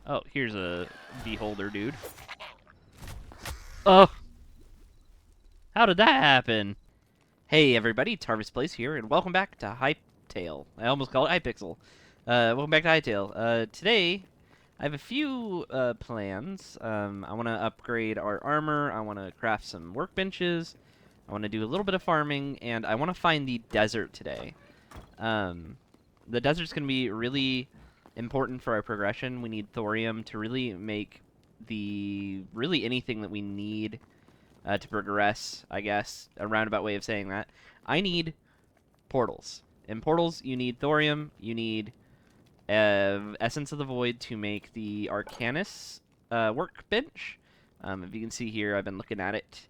Oh, here's a beholder, dude. Oh, how did that happen? Hey, everybody, Tarvis Place here, and welcome back to Hytale. I almost called it Hypixel. Welcome back to Hytale. Today, I have a few plans. I want to upgrade our armor. I want to craft some workbenches. I want to do a little bit of farming, and I want to find the desert today. The desert's going to be really important for our progression. We need thorium to really make really anything that we need to progress, I guess. A roundabout way of saying that. I need portals. In portals, you need thorium, you need Essence of the Void to make the Arcanus workbench. If you can see here, I've been looking at it.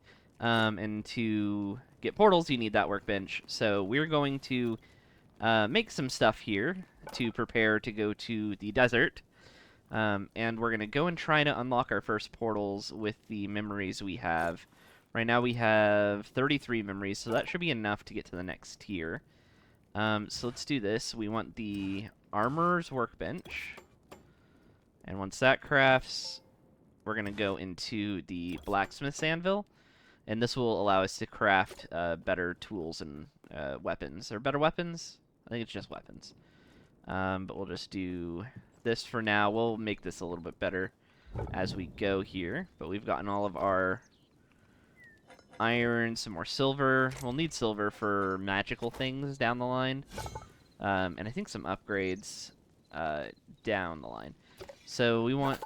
And to get portals, you need that workbench. So we're going to make some stuff here to prepare to go to the desert. And we're going to go and try to unlock our first portals with the memories we have. Right now we have 33 memories, so that should be enough to get to the next tier. So let's do this. We want the armorer's workbench. And once that crafts, we're going to go into the blacksmith's anvil. And this will allow us to craft better tools and weapons. Or better weapons? I think it's just weapons. But we'll just do this for now. We'll make this a little bit better as we go here. But we've gotten all of our iron, some more silver. We'll need silver for magical things down the line. And I think some upgrades down the line. So we want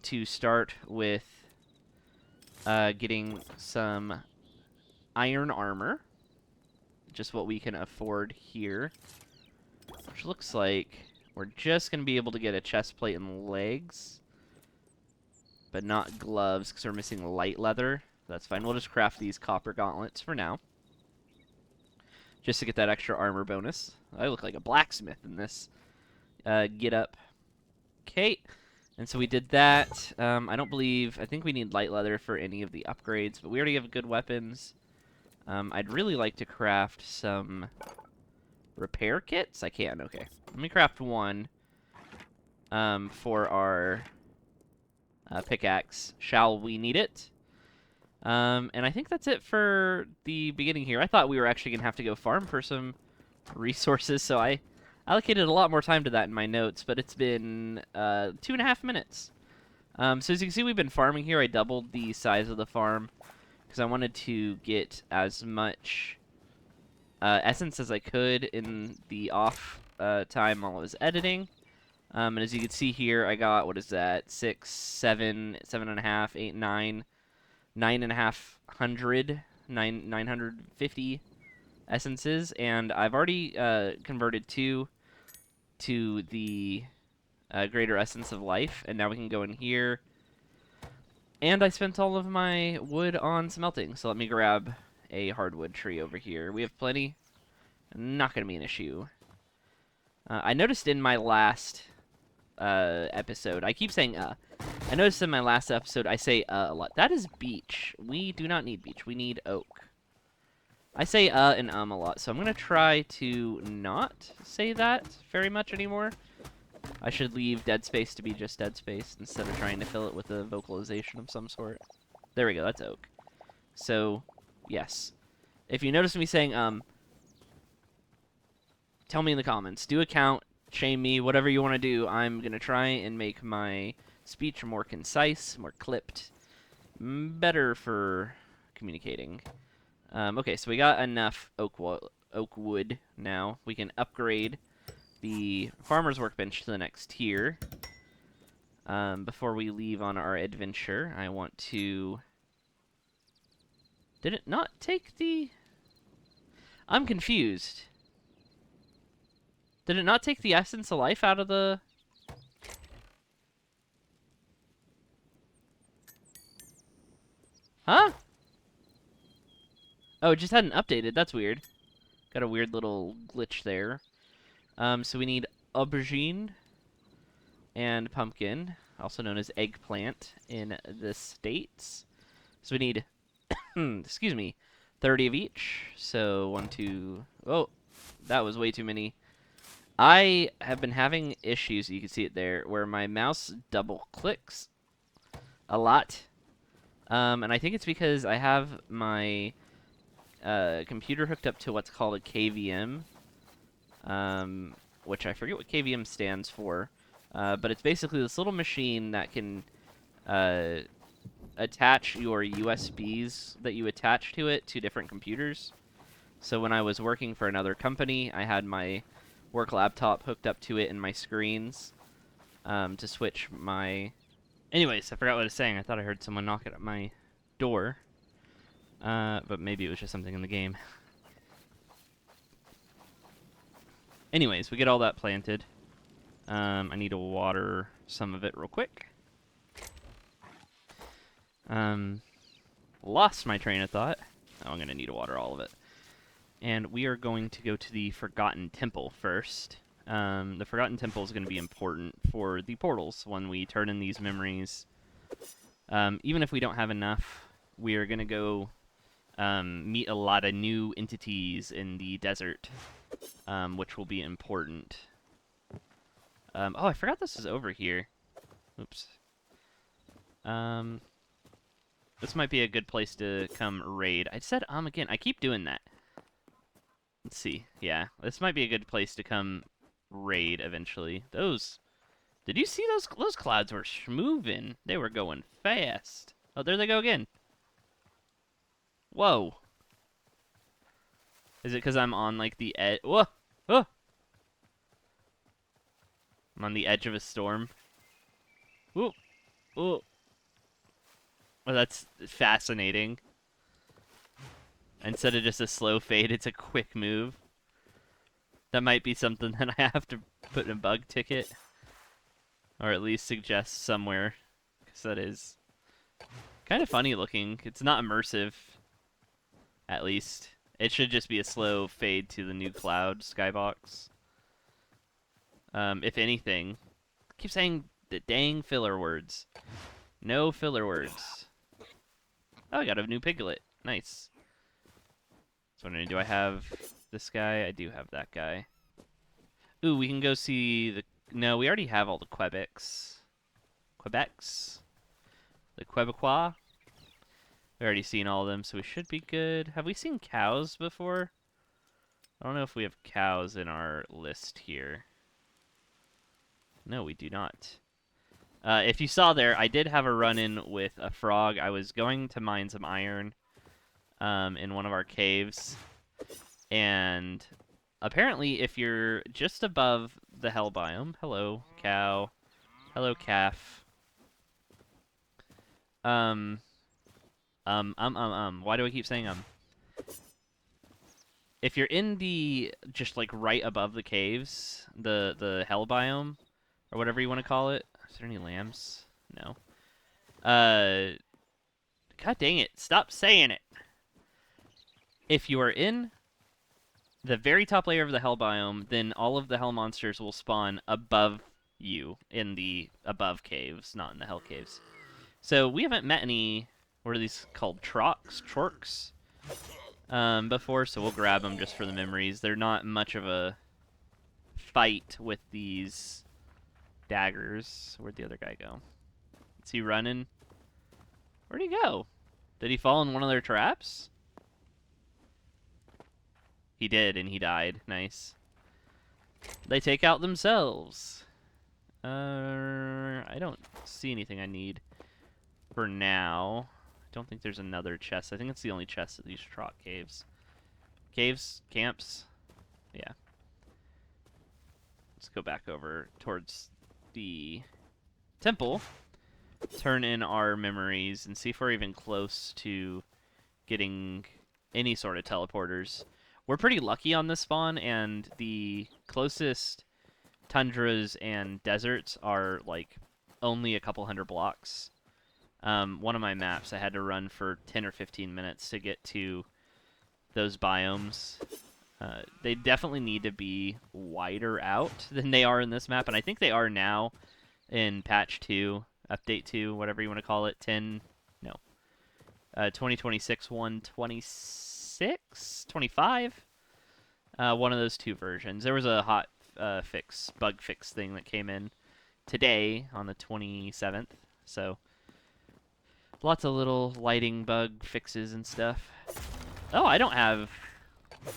to start with getting some iron armor. Just what we can afford here. Which looks like we're just going to be able to get a chest plate and legs. But not gloves, because we're missing light leather. That's fine. We'll just craft these copper gauntlets for now. Just to get that extra armor bonus. I look like a blacksmith in this get up. Okay. And so we did that. I think we need light leather for any of the upgrades, but we already have good weapons. I'd really like to craft some repair kits. I can, okay. Let me craft one for our pickaxe. Shall we need it? And I think that's it for the beginning here. I thought we were actually going to have to go farm for some resources, so I allocated a lot more time to that in my notes, but it's been 2.5 minutes. So as you can see, we've been farming here. I doubled the size of the farm because I wanted to get as much essence as I could in the off time while I was editing. And as you can see here, I got, what is that, 6, 7, 7.5, 8, 9, 950 essences, and I've already converted 2 to the greater essence of life, and now we can go in here. And I spent all of my wood on smelting, so let me grab a hardwood tree over here. We have plenty. Not going to be an issue. I noticed in my last episode, I keep saying I noticed in my last episode I say a lot. That is beech. We do not need beech. We need oak. I say and a lot, so I'm going to try to not say that very much anymore. I should leave dead space to be just dead space instead of trying to fill it with a vocalization of some sort. There we go, that's oak. So, yes. If you notice me saying tell me in the comments. Do a count, shame me, whatever you want to do. I'm going to try and make my speech more concise, more clipped, better for communicating. Okay, so we got enough oak wood now. We can upgrade the farmer's workbench to the next tier. Before we leave on our adventure, I want to... Did it not take the... I'm confused. Did it not take the essence of life out of the... Huh? Oh, it just hadn't updated. That's weird. Got a weird little glitch there. So we need aubergine and pumpkin, also known as eggplant in the States. So we need, excuse me, 30 of each. So 1, 2, oh, that was way too many. I have been having issues, you can see it there, where my mouse double clicks a lot. And I think it's because I have my computer hooked up to what's called a KVM, which I forget what KVM stands for, but it's basically this little machine that can uh, attach your USBs that you attach to it to different computers. So when I was working for another company, I had my work laptop hooked up to it and my screens to switch my... Anyways, I forgot what I was saying. I thought I heard someone knock at my door, but maybe it was just something in the game. Anyways, we get all that planted. I need to water some of it real quick. Lost my train of thought. Oh, I'm going to need to water all of it. And we are going to go to the Forgotten Temple first. The Forgotten Temple is going to be important for the portals when we turn in these memories. Even if we don't have enough, we are going to go meet a lot of new entities in the desert, which will be important. Oh, I forgot this is over here. Oops. This might be a good place to come raid. I said again. I keep doing that. Let's see. Yeah, this might be a good place to come raid eventually. Did you see those? Those clouds were moving. They were going fast. Oh, there they go again. Whoa. Is it because I'm on like the edge? Whoa. Oh. I'm on the edge of a storm. Ooh. Ooh. Well, that's fascinating. Instead of just a slow fade, it's a quick move. That might be something that I have to put in a bug ticket. Or at least suggest somewhere. Because that is kind of funny looking. It's not immersive. At least. It should just be a slow fade to the new cloud skybox. If anything. I keep saying the dang filler words. No filler words. Oh, I got a new piglet. Nice. So do I have this guy? I do have that guy. Ooh, we can go see the... No, we already have all the Quebecs. Quebecs? The Quebecois? We've already seen all of them, so we should be good. Have we seen cows before? I don't know if we have cows in our list here. No, we do not. If you saw there, I did have a run-in with a frog. I was going to mine some iron in one of our caves. And apparently, if you're just above the hell biome... Hello, cow. Hello, calf. Why do I keep saying If you're in the... just, like, right above the caves, the hell biome, or whatever you want to call it. Is there any lambs? No. God dang it. Stop saying it. If you are in the very top layer of the hell biome, then all of the hell monsters will spawn above you in the above caves, not in the hell caves. So we haven't met any, what are these called, chorks, before, so we'll grab them just for the memories. They're not much of a fight with these daggers. Where'd the other guy go? Is he running? Where'd he go? Did he fall in one of their traps? He did, and he died. Nice. They take out themselves. I don't see anything I need for now. I don't think there's another chest. I think it's the only chest at these trot caves. Caves? Camps? Yeah. Let's go back over towards the temple. Turn in our memories and see if we're even close to getting any sort of teleporters. We're pretty lucky on this spawn, and the closest tundras and deserts are, like, only a couple hundred blocks. One of my maps, I had to run for 10 or 15 minutes to get to those biomes. They definitely need to be wider out than they are in this map, and I think they are now in patch 2, update 2, whatever you want to call it, 2026 126? 25? One of those two versions. There was a hot bug fix thing that came in today on the 27th. So lots of little lighting bug fixes and stuff. Oh, I don't have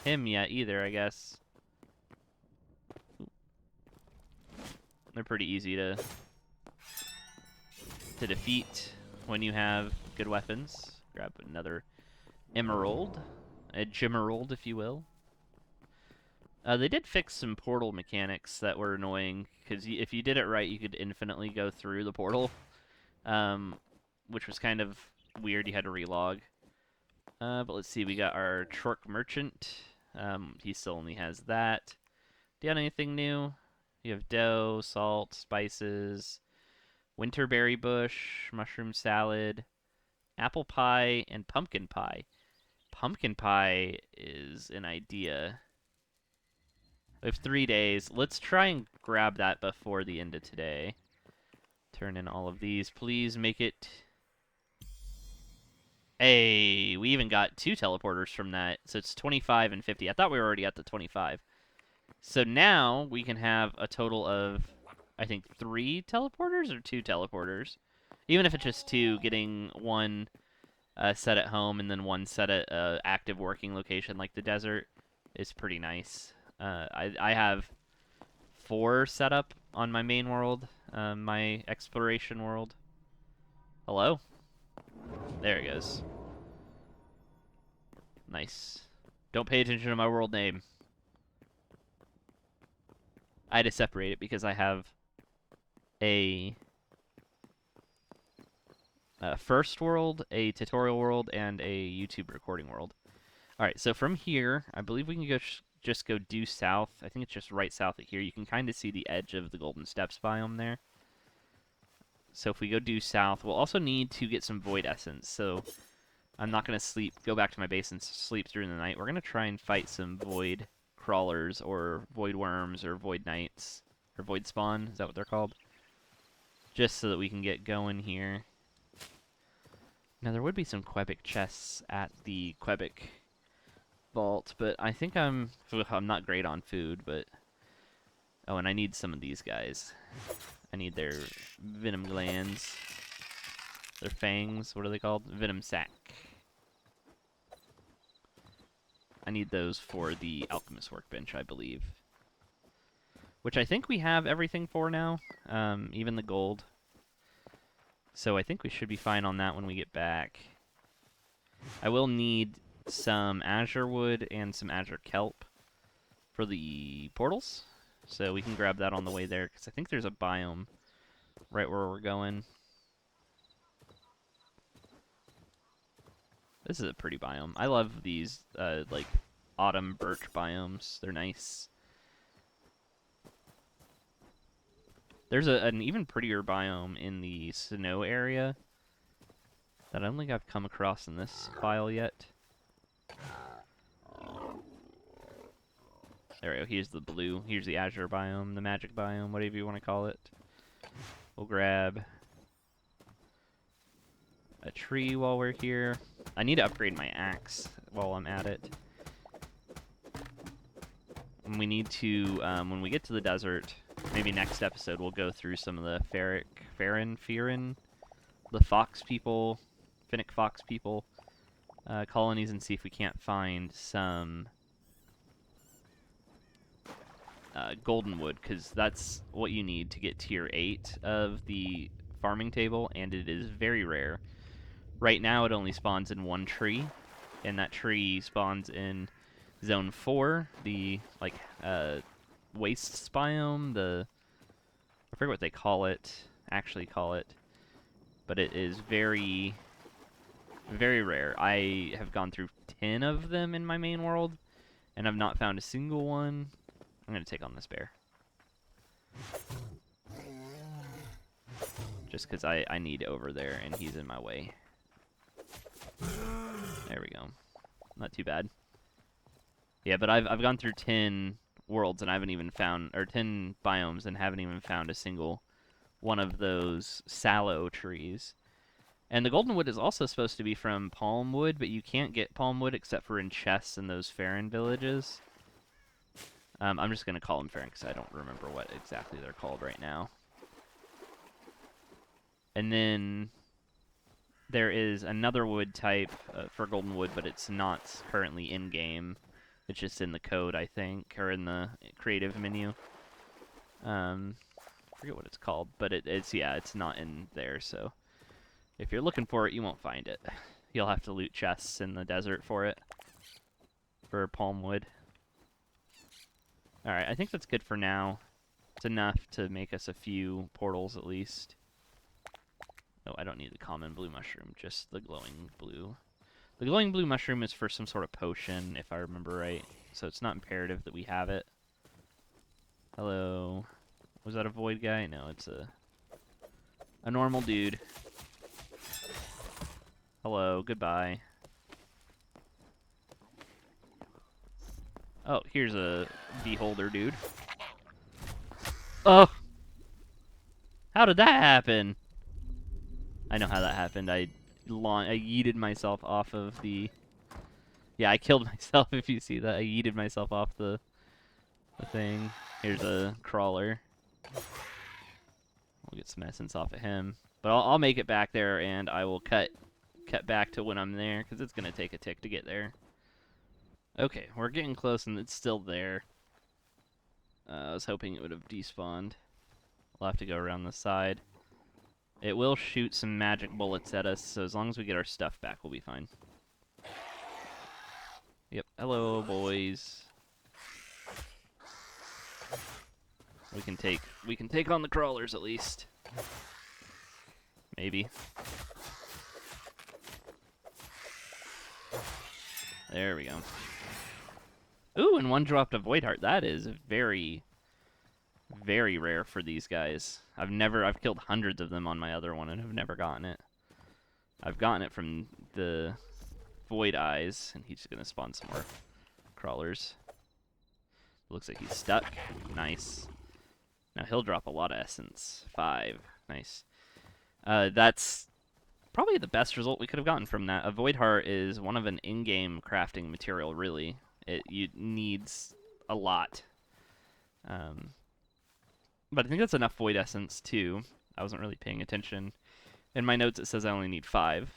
him yet either, I guess. They're pretty easy to defeat when you have good weapons. Grab another emerald, a gemerald, if you will. They did fix some portal mechanics that were annoying, because if you did it right, you could infinitely go through the portal, which was kind of weird. You had to relog. But let's see, we got our Trork Merchant. He still only has that. Do you have anything new? You have dough, salt, spices, winterberry bush, mushroom salad, apple pie, and pumpkin pie. Pumpkin pie is an idea. We have 3 days. Let's try and grab that before the end of today. Turn in all of these. Please make it... Hey, we even got 2 teleporters from that. So it's 25 and 50. I thought we were already at the 25. So now we can have a total of, I think, 3 teleporters or 2 teleporters. Even if it's just 2, getting 1 set at home and then 1 set at active working location like the desert is pretty nice. I have 4 set up on my main world, my exploration world. Hello? There it goes. Nice. Don't pay attention to my world name. I had to separate it because I have a first world, a tutorial world, and a YouTube recording world. Alright, so from here, I believe we can go just go due south. I think it's just right south of here. You can kind of see the edge of the Golden Steppes biome there. So if we go due south, we'll also need to get some void essence. So I'm not going to go back to my base and sleep through the night. We're going to try and fight some void crawlers or void worms or void knights or void spawn. Is that what they're called? Just so that we can get going here. Now there would be some Quebec chests at the Quebec vault, but I think I'm not great on food, but oh, and I need some of these guys. I need their venom glands. Their fangs, what are they called? Venom sac. I need those for the alchemist workbench, I believe. Which I think we have everything for now, even the gold. So I think we should be fine on that when we get back. I will need some azure wood and some azure kelp for the portals. So we can grab that on the way there, because I think there's a biome right where we're going. This is a pretty biome. I love these, like, autumn birch biomes. They're nice. There's an even prettier biome in the snow area that I don't think I've come across in this file yet. There we go. Here's the blue. Here's the azure biome, the magic biome, whatever you want to call it. We'll grab a tree while we're here. I need to upgrade my axe while I'm at it. And we need to, when we get to the desert, maybe next episode we'll go through some of the Farron, the fox people, Finnick fox people, colonies, and see if we can't find some golden wood, because that's what you need to get tier 8 of the farming table, and it is very rare. Right now it only spawns in 1 tree, and that tree spawns in Zone 4, the, like, wastes biome, I forget what they actually call it, but it is very, very rare. I have gone through 10 of them in my main world, and I've not found a single one. I'm going to take on this bear. Just because I need over there, and he's in my way. There we go. Not too bad. Yeah, but I've gone through 10 worlds, and I haven't even found, or 10 biomes, and haven't even found a single one of those sallow trees. And the golden wood is also supposed to be from palm wood, but you can't get palm wood except for in chests in those Farron villages. I'm just going to call them pharynx because I don't remember what exactly they're called right now. And then there is another wood type for golden wood, but it's not currently in-game. It's just in the code, I think, or in the creative menu. I forget what it's called, but it's not in there, so if you're looking for it, you won't find it. You'll have to loot chests in the desert for it, for palm wood. Alright, I think that's good for now. It's enough to make us a few portals, at least. Oh, I don't need the common blue mushroom, just the glowing blue. The glowing blue mushroom is for some sort of potion, if I remember right. So it's not imperative that we have it. Hello. Was that a void guy? No, it's a normal dude. Hello, goodbye. Oh, here's a beholder dude. Oh! How did that happen? I know how that happened. I yeeted myself off of the... Yeah, I killed myself if you see that. I yeeted myself off the thing. Here's a crawler. We'll get some essence off of him. But I'll make it back there, and I will cut back to when I'm there, because it's going to take a tick to get there. Okay, we're getting close, and it's still there. I was hoping it would have despawned. We'll have to go around the side. It will shoot some magic bullets at us, so as long as we get our stuff back, we'll be fine. Yep, hello, boys. We can take on the crawlers at least. Maybe. There we go. Ooh, and one dropped a voidheart. That is very, very rare for these guys. I've killed hundreds of them on my other one and have never gotten it. I've gotten it from the void eyes, and he's just gonna spawn some more crawlers. Looks like he's stuck. Nice. Now he'll drop a lot of essence. 5. Nice. That's probably the best result we could have gotten from that. A void heart is one of an in-game crafting material, really. It needs a lot. But I think that's enough void essence, too. I wasn't really paying attention. In my notes, it says I only need 5.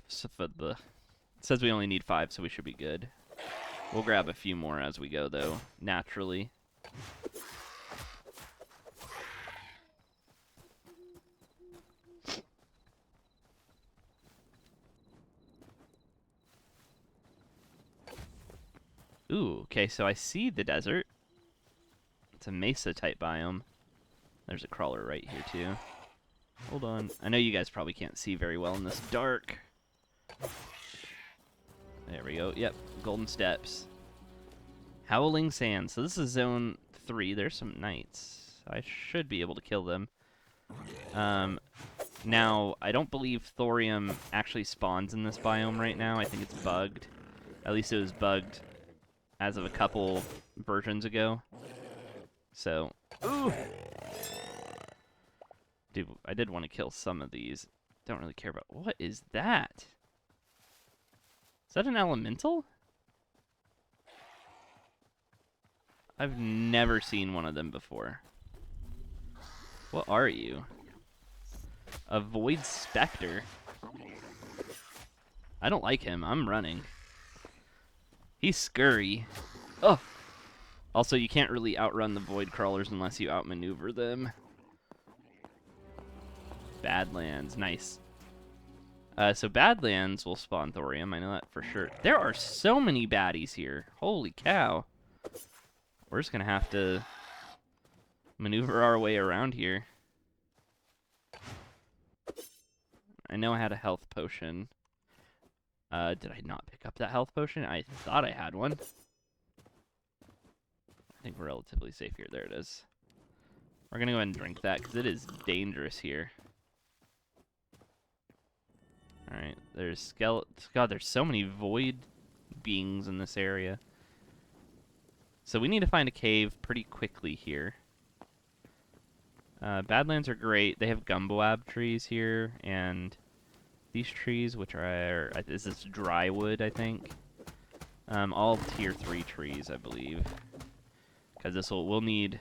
It says we only need 5, so we should be good. We'll grab a few more as we go, though, naturally. Ooh, okay, so I see the desert. It's a mesa-type biome. There's a crawler right here, too. Hold on. I know you guys probably can't see very well in this dark. There we go. Yep, golden steps. Howling Sand. So this is zone 3. There's some knights. I should be able to kill them. Now, I don't believe thorium actually spawns in this biome right now. I think it's bugged. At least it was bugged as of a couple versions ago. So, ooh! Dude, I did want to kill some of these. Don't really care about... What is that? Is that an elemental? I've never seen one of them before. What are you? A void specter? I don't like him. I'm running. He's scurry. Oh! Also, you can't really outrun the void crawlers unless you outmaneuver them. Badlands. Nice. So Badlands will spawn thorium. I know that for sure. There are so many baddies here. Holy cow. We're just going to have to maneuver our way around here. I know I had a health potion. Did I not pick up that health potion? I thought I had one. I think we're relatively safe here. There it is. We're going to go ahead and drink that because it is dangerous here. Alright, there's skeletons. God, there's so many void beings in this area. So we need to find a cave pretty quickly here. Badlands are great. They have gumboab trees here, and these trees, which are... Is this dry wood, I think? All tier 3 trees, I believe. Because we'll need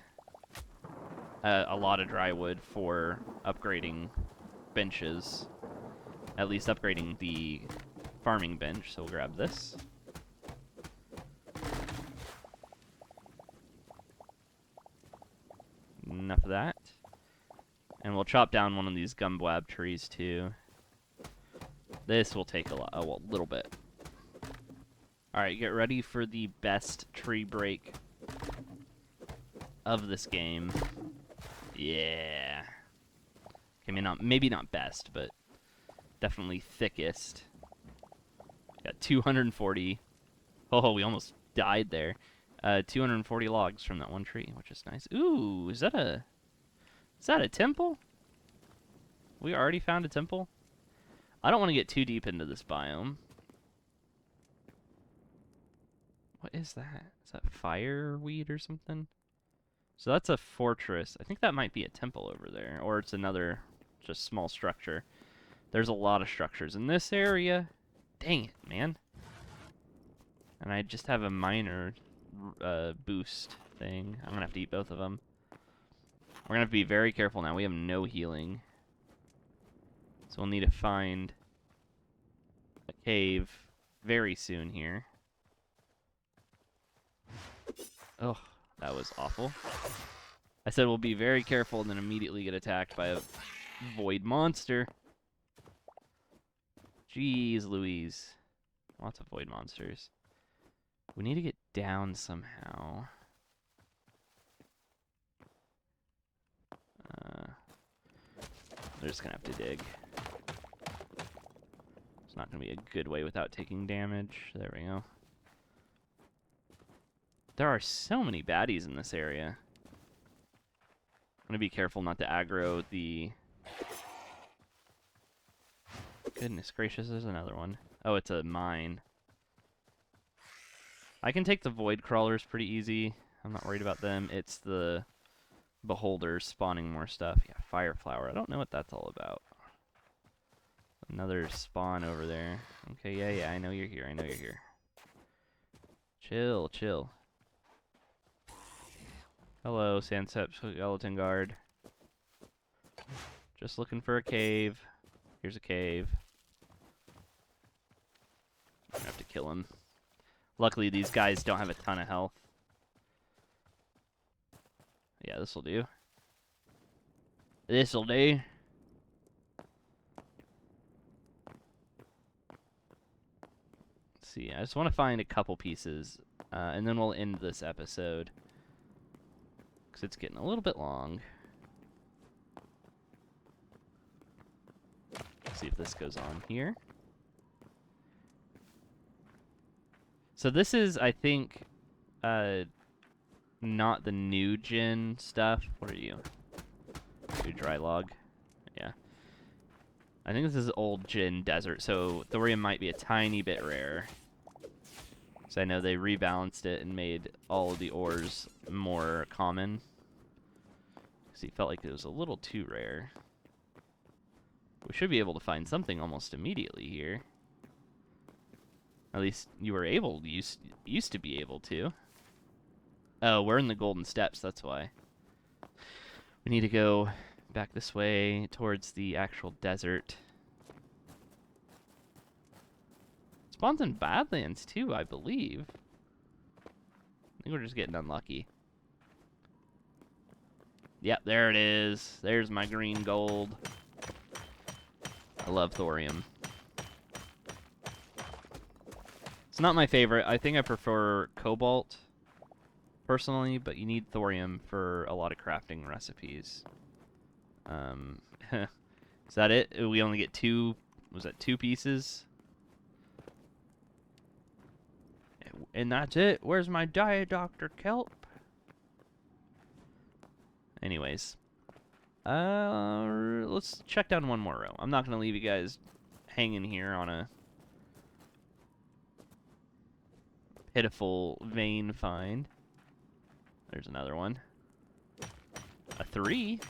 a lot of dry wood for upgrading benches. At least upgrading the farming bench, so we'll grab this. Enough of that. And we'll chop down one of these gumblab trees too. This will take a little bit. Alright, get ready for the best tree break of this game. Yeah. Okay, maybe not best, but definitely thickest. Got 240. Oh, we almost died there. 240 logs from that one tree, which is nice. Ooh, is that a temple? We already found a temple? I don't want to get too deep into this biome. What is that? Is that fireweed or something? So that's a fortress. I think that might be a temple over there, or it's another just small structure. There's a lot of structures in this area. Dang it, man. And I just have a minor boost thing. I'm gonna have to eat both of them. We're gonna have to be very careful now. We have no healing. So we'll need to find a cave very soon here. Oh, that was awful. I said we'll be very careful and then immediately get attacked by a void monster. Jeez Louise. Lots of void monsters. We need to get down somehow. They're just gonna have to dig. It's not gonna be a good way without taking damage. There we go. There are so many baddies in this area. I'm gonna be careful not to aggro the... Goodness gracious, there's another one. Oh, it's a mine. I can take the void crawlers pretty easy. I'm not worried about them. It's the beholders spawning more stuff. Yeah, fire flower. I don't know what that's all about. Another spawn over there. Okay, yeah, I know you're here. I know you're here. Chill, chill. Hello, Sansept Skeleton Guard. Just looking for a cave. Here's a cave. I'm gonna have to kill him. Luckily, these guys don't have a ton of health. Yeah, this'll do. This'll do. Let's see, I just want to find a couple pieces, and then we'll end this episode. Because it's getting a little bit long. Let's see if this goes on here. So this is, I think, not the new gen stuff. What are you? New dry log? Yeah. I think this is old gen desert, so thorium might be a tiny bit rare. So I know they rebalanced it and made all of the ores more common. Because he felt like it was a little too rare. We should be able to find something almost immediately here. At least you were able, used to be able to. Oh, we're in the Golden Steppes, that's why. We need to go back this way towards the actual desert. It spawns in Badlands too, I believe. I think we're just getting unlucky. Yep, there it is. There's my green gold. I love thorium. It's not my favorite. I think I prefer cobalt, personally, but you need thorium for a lot of crafting recipes. Is that it? We only get two, was that 2 pieces? And that's it? Where's my diet, Dr. Kelp? Anyways. Let's check down one more row. I'm not going to leave you guys hanging here on a pitiful vein find. There's another one. A 3.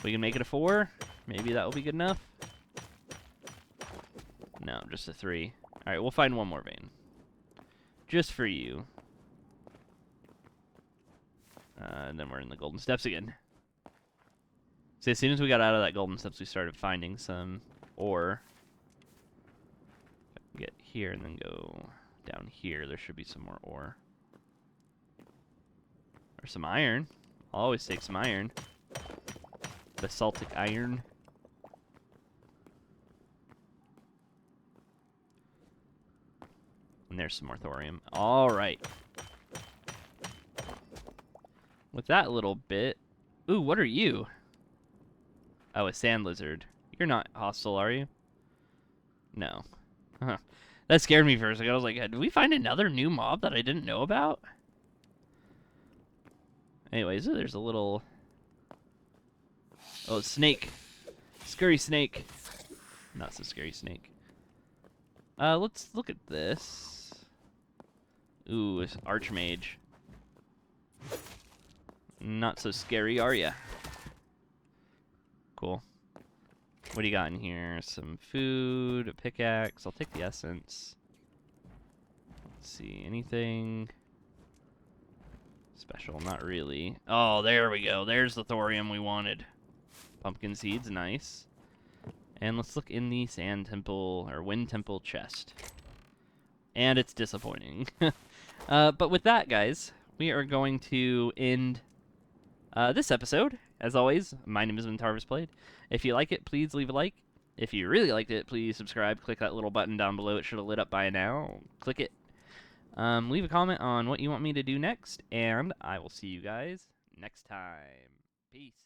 We can make it a 4. Maybe that will be good enough. No, just a 3. Alright, we'll find one more vein. Just for you. And then we're in the Golden Steps again. See, as soon as we got out of that Golden Steps, we started finding some ore. Get here and then go down here. There should be some more ore. Or some iron. I'll always take some iron. Basaltic iron. And there's some more thorium. Alright. With that little bit... Ooh, what are you? Oh, a sand lizard. You're not hostile, are you? No. Huh. That scared me for a second. I was like, did we find another new mob that I didn't know about? Anyways, there's a little... Oh, snake. Scurry snake. Not so scary snake. Let's look at this. Ooh, it's Archmage. Not so scary, are ya? Cool. What do you got in here? Some food, a pickaxe. I'll take the essence. Let's see, anything special? Not really. Oh, there we go. There's the thorium we wanted. Pumpkin seeds, nice. And let's look in the sand temple, or wind temple chest. And it's disappointing. But with that, guys, we are going to end this episode. As always, my name is Tarvis. If you like it, please leave a like. If you really liked it, please subscribe. Click that little button down below. It should have lit up by now. Click it. Leave a comment on what you want me to do next, and I will see you guys next time. Peace.